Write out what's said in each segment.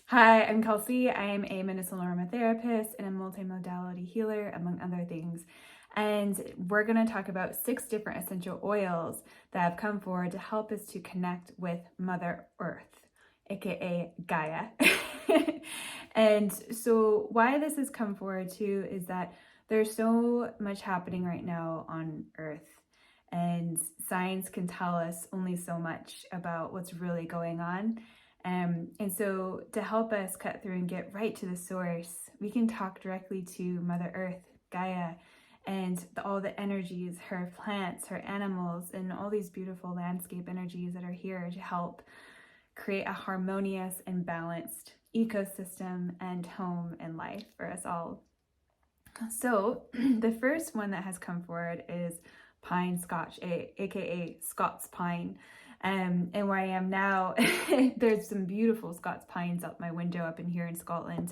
Hi, I'm Kelsey. I am a medicinal aromatherapist and a multimodality healer, among other things. And we're going to talk about 6 different essential oils that have come forward to help us to connect with Mother Earth, aka Gaia. And so, why this has come forward too is that there's so much happening right now on Earth, and science can tell us only so much about what's really going on. And so to help us cut through and get right to the source, we can talk directly to Mother Earth, Gaia, and all the energies, her plants, her animals, and all these beautiful landscape energies that are here to help create a harmonious and balanced ecosystem and home and life for us all. So the first one that has come forward is pine scotch, aka Scots pine. And where I am now, there's some beautiful Scots pines out my window up in here in Scotland.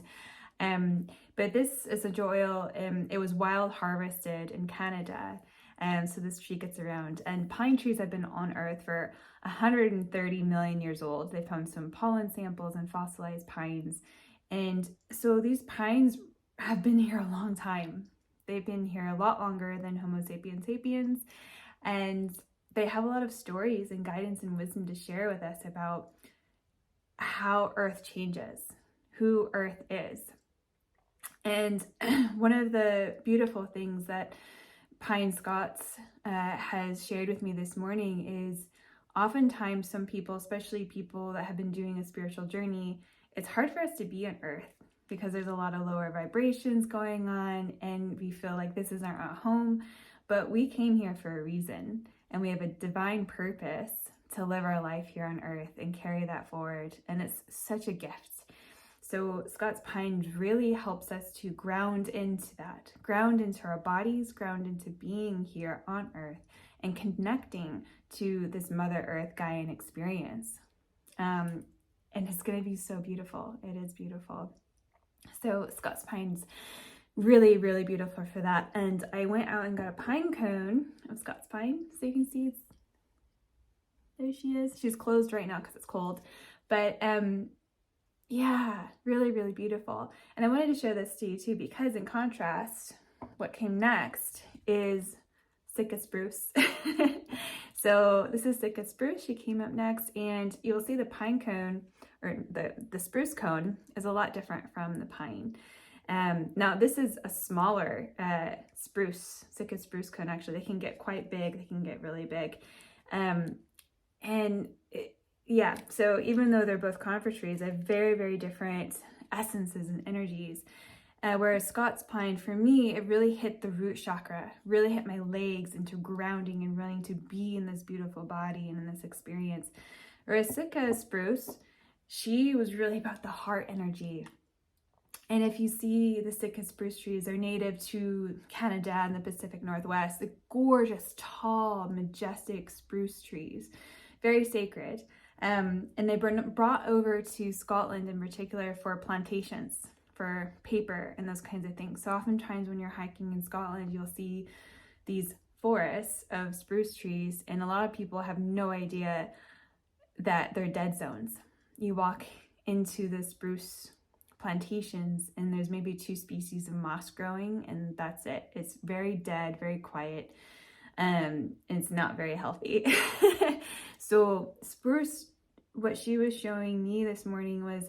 But this essential oil, it was wild harvested in Canada. So this tree gets around. And pine trees have been on Earth for 130 million years old. They found some pollen samples and fossilized pines. And so these pines have been here a long time. They've been here a lot longer than Homo sapiens sapiens. And they have a lot of stories and guidance and wisdom to share with us about how Earth changes, who Earth is. And one of the beautiful things that Pine Scots has shared with me this morning is oftentimes some people, especially people that have been doing a spiritual journey, it's hard for us to be on Earth because there's a lot of lower vibrations going on and we feel like this isn't our home, but we came here for a reason. And we have a divine purpose to live our life here on Earth and carry that forward. And it's such a gift. So Scots pine really helps us to ground into that, ground into our bodies, ground into being here on Earth and connecting to this Mother Earth Gaian experience. And it's going to be so beautiful. It is beautiful. So Scots pines, really, really beautiful for that. And I went out and got a pine cone of Scots pine. So you can see there she is. She's closed right now because it's cold. But yeah, really, really beautiful. And I wanted to show this to you too, because in contrast, what came next is Sitka spruce. So this is Sitka spruce. She came up next, and you'll see the pine cone, or the spruce cone, is a lot different from the pine. Now this is a smaller spruce, Sitka spruce cone. Actually, they can get quite big. They can get really big. Yeah, so even though they're both conifer trees, they have very, very different essences and energies. Whereas Scots pine, for me, it really hit the root chakra, really hit my legs into grounding and running to be in this beautiful body and in this experience. Whereas Sitka spruce, she was really about the heart energy. And if you see the Sitka spruce trees, they're native to Canada and the Pacific Northwest. The gorgeous, tall, majestic spruce trees, very sacred. And they were brought over to Scotland in particular for plantations, for paper and those kinds of things. So oftentimes when you're hiking in Scotland, you'll see these forests of spruce trees, and a lot of people have no idea that they're dead zones. You walk into the spruce plantations and there's maybe 2 species of moss growing, and that's it. It's very dead, very quiet, and it's not very healthy. So spruce, what she was showing me this morning was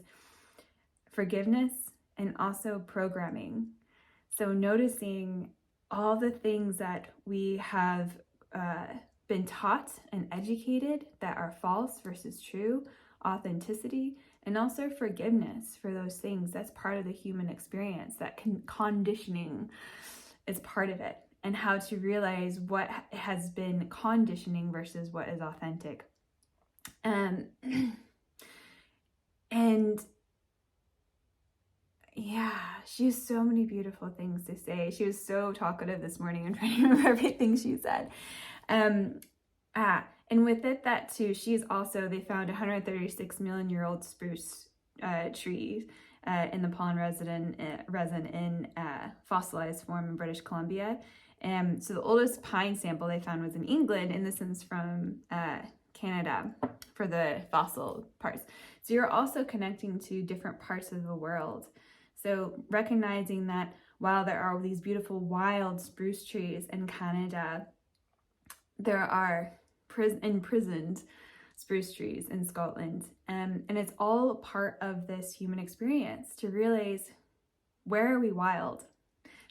forgiveness and also programming. So noticing all the things that we have been taught and educated that are false versus true, authenticity, and also forgiveness for those things. That's part of the human experience. That conditioning is part of it, and how to realize what has been conditioning versus what is authentic. And yeah, she has so many beautiful things to say. She was so talkative this morning. I'm trying to remember everything she said. And with it, that too, she's also, they found 136 million year old spruce trees in the pollen resin in fossilized form in British Columbia. So the oldest pine sample they found was in England, and this is from Canada for the fossil parts. So you're also connecting to different parts of the world. So recognizing that while there are these beautiful wild spruce trees in Canada, there are imprisoned spruce trees in Scotland. And it's all part of this human experience to realize, where are we wild?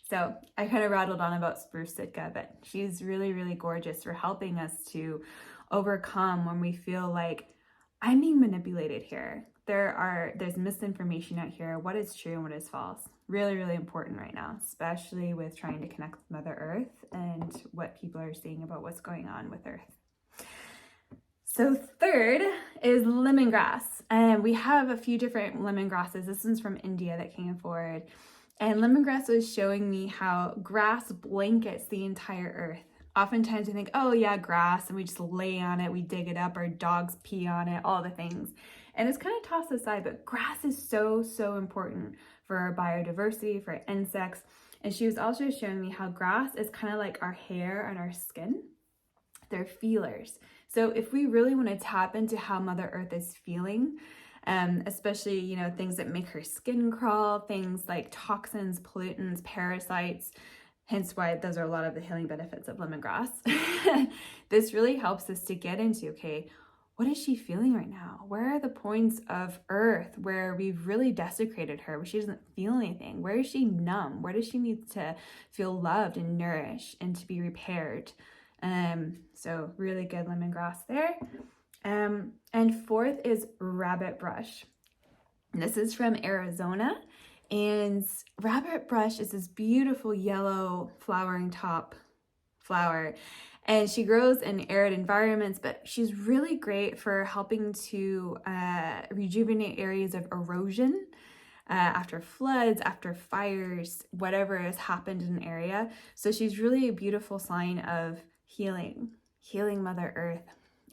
So I kind of rattled on about Spruce Sitka, but she's really, really gorgeous for helping us to overcome when we feel like, I'm being manipulated here. There's misinformation out here. What is true and what is false? Really, really important right now, especially with trying to connect with Mother Earth and what people are saying about what's going on with Earth. So third is lemongrass. And we have a few different lemongrasses. This one's from India that came forward. And lemongrass was showing me how grass blankets the entire earth. Oftentimes I think, oh yeah, grass, and we just lay on it, we dig it up, our dogs pee on it, all the things. And it's kind of tossed aside, but grass is so, so important for our biodiversity, for insects. And she was also showing me how grass is kind of like our hair and our skin. They're feelers. So if we really want to tap into how Mother Earth is feeling, especially, you know, things that make her skin crawl, things like toxins, pollutants, parasites, hence why those are a lot of the healing benefits of lemongrass. This really helps us to get into, okay, what is she feeling right now? Where are the points of Earth where we've really desecrated her, where she doesn't feel anything? Where is she numb? Where does she need to feel loved and nourished and to be repaired? So really good lemongrass there. And fourth is rabbit brush. This is from Arizona, and rabbit brush is this beautiful yellow flowering top flower, and she grows in arid environments, but she's really great for helping to rejuvenate areas of erosion after floods, after fires, whatever has happened in an area. So she's really a beautiful sign of healing Mother Earth.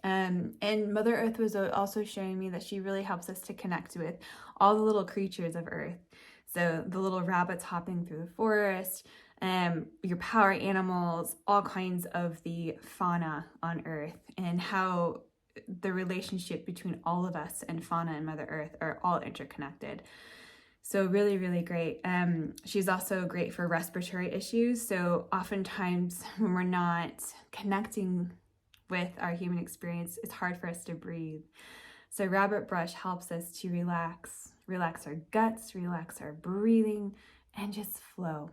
And Mother Earth was also showing me that she really helps us to connect with all the little creatures of Earth. So the little rabbits hopping through the forest, your power animals, all kinds of the fauna on Earth, and how the relationship between all of us and fauna and Mother Earth are all interconnected. So really, really great. She's also great for respiratory issues. So oftentimes when we're not connecting with our human experience, it's hard for us to breathe. So rabbit brush helps us to relax our guts, relax our breathing, and just flow.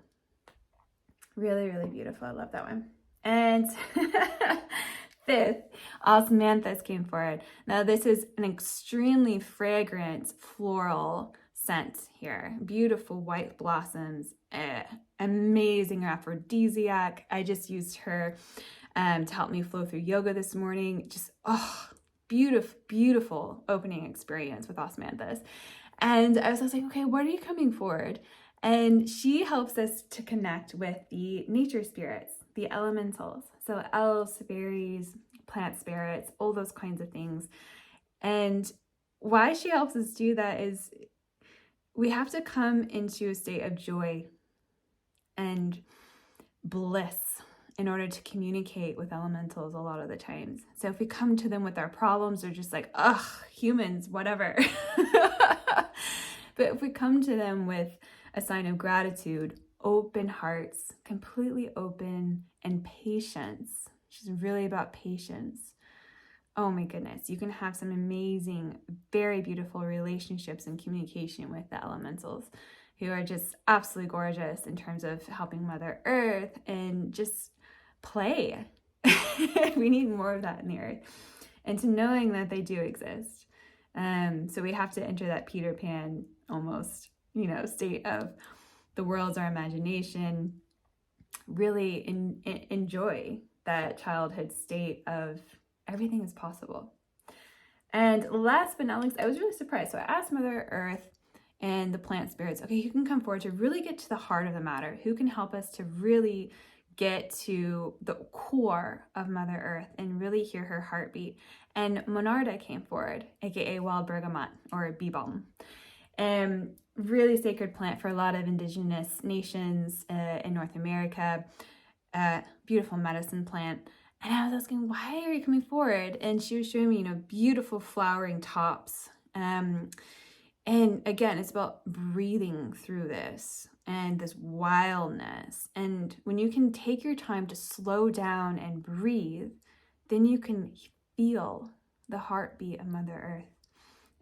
Really, really beautiful. I love that one. And fifth, osmanthus came forward. Now this is an extremely fragrant floral scent here. Beautiful white blossoms, amazing aphrodisiac. I just used her to help me flow through yoga this morning. Just, beautiful opening experience with osmanthus. And I was like, okay, what are you coming forward? And she helps us to connect with the nature spirits, the elementals. So elves, fairies, plant spirits, all those kinds of things. And why she helps us do that is we have to come into a state of joy and bliss in order to communicate with elementals a lot of the times. So if we come to them with our problems, they're just like, ugh, humans, whatever. But if we come to them with a sign of gratitude, open hearts, completely open, and patience. She's really about patience. Oh my goodness, you can have some amazing, very beautiful relationships and communication with the elementals, who are just absolutely gorgeous in terms of helping Mother Earth and just play. We need more of that in the earth, and to knowing that they do exist. So we have to enter that Peter Pan almost, state of the world's our imagination. Really enjoy that childhood state of everything is possible. And last but not least, I was really surprised. So I asked Mother Earth and the plant spirits, okay, who can come forward to really get to the heart of the matter? Who can help us to really get to the core of Mother Earth and really hear her heartbeat? And Monarda came forward, aka wild bergamot or bee balm. Really sacred plant for a lot of indigenous nations in North America. Beautiful medicine plant. And I was asking, why are you coming forward? And she was showing me, beautiful flowering tops. And again, it's about breathing through this and this wildness. And when you can take your time to slow down and breathe, then you can feel the heartbeat of Mother Earth.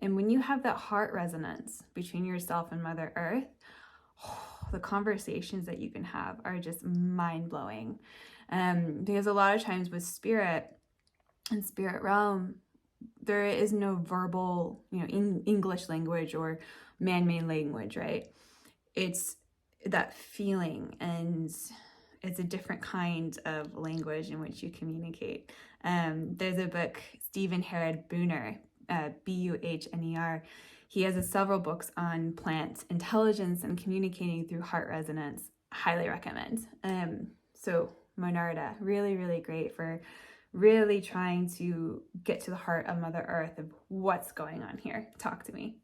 And when you have that heart resonance between yourself and Mother Earth, the conversations that you can have are just mind-blowing. Because a lot of times with spirit and spirit realm, there is no verbal, English language or man-made language, right? It's that feeling, and it's a different kind of language in which you communicate. There's a book, Stephen Herod Buhner, Buhner. He has several books on plant intelligence and communicating through heart resonance. Highly recommend. So Monarda, really, really great for really trying to get to the heart of Mother Earth of what's going on here. Talk to me.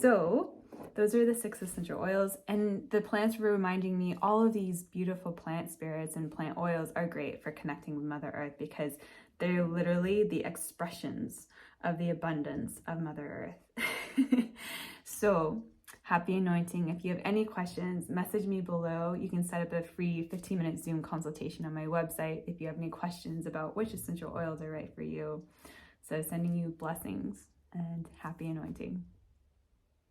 So those are the 6 essential oils, and the plants were reminding me all of these beautiful plant spirits and plant oils are great for connecting with Mother Earth, because they're literally the expressions of the abundance of Mother Earth. So happy anointing. If you have any questions, message me below. You can set up a free 15-minute Zoom consultation on my website if you have any questions about which essential oils are right for you. So sending you blessings and happy anointing.